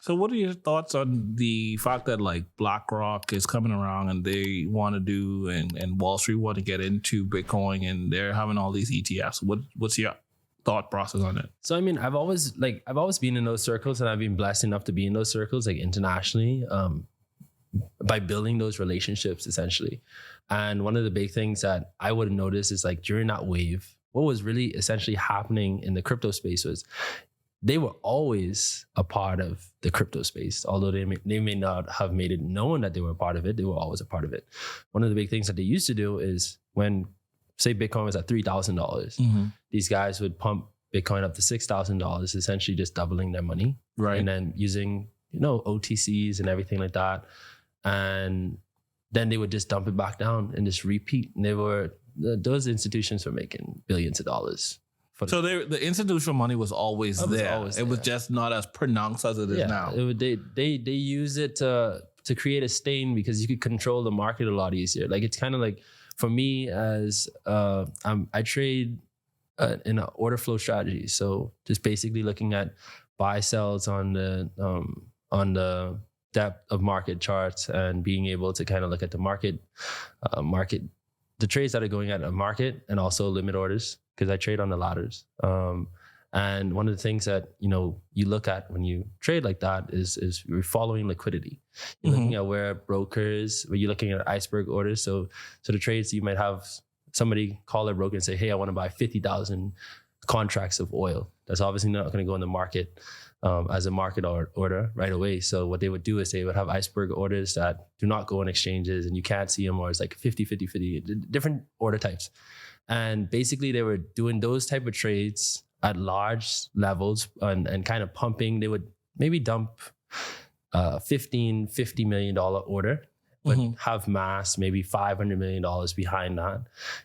So what are your thoughts on the fact that like BlackRock is coming around and they want to do and Wall Street want to get into Bitcoin and they're having all these ETFs? What's your thought process on it? So I mean, I've always been in those circles, and I've been blessed enough to be in those circles, like internationally, by building those relationships essentially. And one of the big things that I would have noticed is like during that wave, what was really essentially happening in the crypto space was they were always a part of the crypto space. Although they may not have made it known that they were a part of it, they were always a part of it. One of the big things that they used to do is when, say, Bitcoin was at $3,000, these guys would pump Bitcoin up to $6,000, essentially just doubling their money. Right. And then using, OTCs and everything like that. And then they would just dump it back down and just repeat. And those institutions were making billions of dollars. So the institutional money was always there. It was just not as pronounced as it is now. They use it to create a stain because you could control the market a lot easier. Like it's kind of like for me as I trade in an order flow strategy. So just basically looking at buy sells on the depth of market charts and being able to kind of look at the market, the trades that are going at a market and also limit orders, because I trade on the ladders. And one of the things that, you look at when you trade like that is you're following liquidity. You're looking at where you're looking at iceberg orders. So the trades, you might have somebody call a broker and say, hey, I want to buy 50,000 contracts of oil. That's obviously not going to go in the market as a market order right away. So what they would do is they would have iceberg orders that do not go on exchanges and you can't see them, or it's like 50, 50, 50, different order types. And basically they were doing those type of trades at large levels and kind of pumping. They would maybe dump $50 million order, but have mass, maybe $500 million behind that,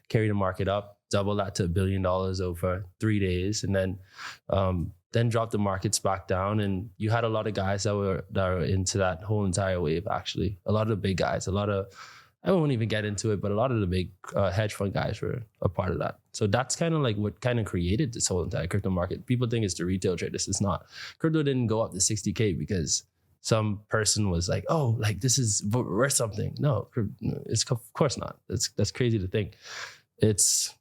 carry the market up, double that to $1 billion over 3 days, and then drop the markets back down. And you had a lot of guys that were into that whole entire wave, actually. A lot of the big guys, I won't even get into it, but a lot of the big hedge fund guys were a part of that. So that's kind of like what kind of created this whole entire crypto market. People think it's the retail traders. It's not. Crypto didn't go up to 60K because some person was like, oh, like this is worth something. No, it's of course not. That's crazy to think. It's,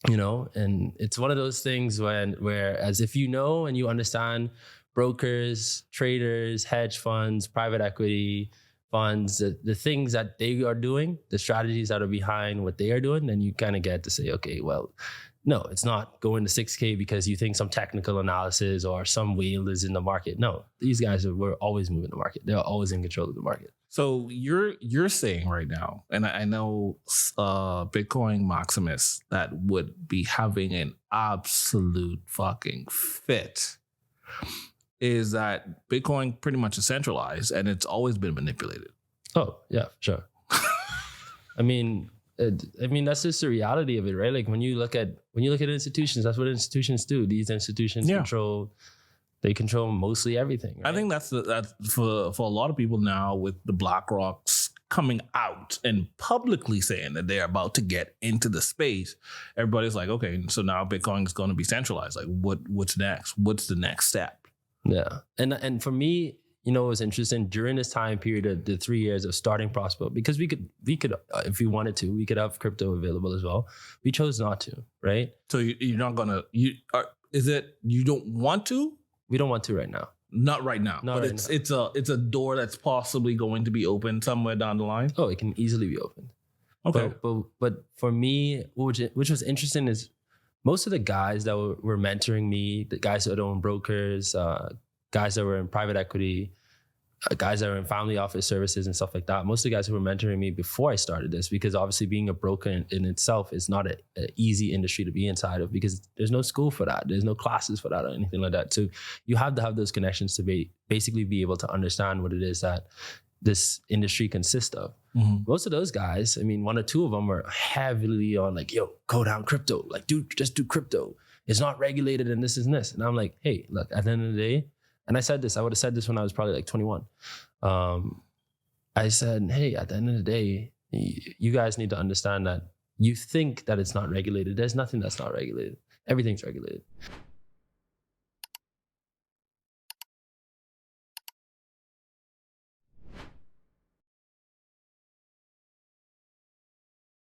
and it's one of those things where as if and you understand brokers, traders, hedge funds, private equity funds, the things that they are doing, the strategies that are behind what they are doing, then you kind of get to say, okay, well, no, it's not going to 6K because you think some technical analysis or some whale is in the market. No, these guys were always moving the market. They're always in control of the market. So you're saying right now, and I know Bitcoin Maximus that would be having an absolute fucking fit, is that Bitcoin pretty much is centralized and it's always been manipulated. Oh yeah, sure. I mean, that's just the reality of it, right? Like when you look at institutions, that's what institutions do. These institutions control mostly everything. Right? I think that's for a lot of people now, with the BlackRocks coming out and publicly saying that they're about to get into the space. Everybody's like, okay, so now Bitcoin is going to be centralized. Like, what's next? What's the next step? Yeah, and for me, it was interesting during this time period, the 3 years of starting Prospo, because we could, if we wanted to, we could have crypto available as well. We chose not to, right? So you're not gonna. Is it you don't want to? We don't want to right now. Not right now. But it's a door that's possibly going to be open somewhere down the line. Oh, it can easily be opened. Okay, but for me, which was interesting is, most of the guys that were mentoring me, the guys that own brokers, guys that were in private equity, guys that were in family office services and stuff like that, most of the guys who were mentoring me before I started this, because obviously being a broker in itself is not an easy industry to be inside of, because there's no school for that. There's no classes for that or anything like that. So you have to have those connections to basically be able to understand what it is that this industry consists of. Most of those guys, I mean, one or two of them were heavily on like, yo, go down crypto. Like, dude, just do crypto. It's not regulated and this and this. And I'm like, hey, look, at the end of the day, and I would have said this when I was probably like 21. I said, hey, at the end of the day, you guys need to understand that you think that it's not regulated. There's nothing that's not regulated. Everything's regulated.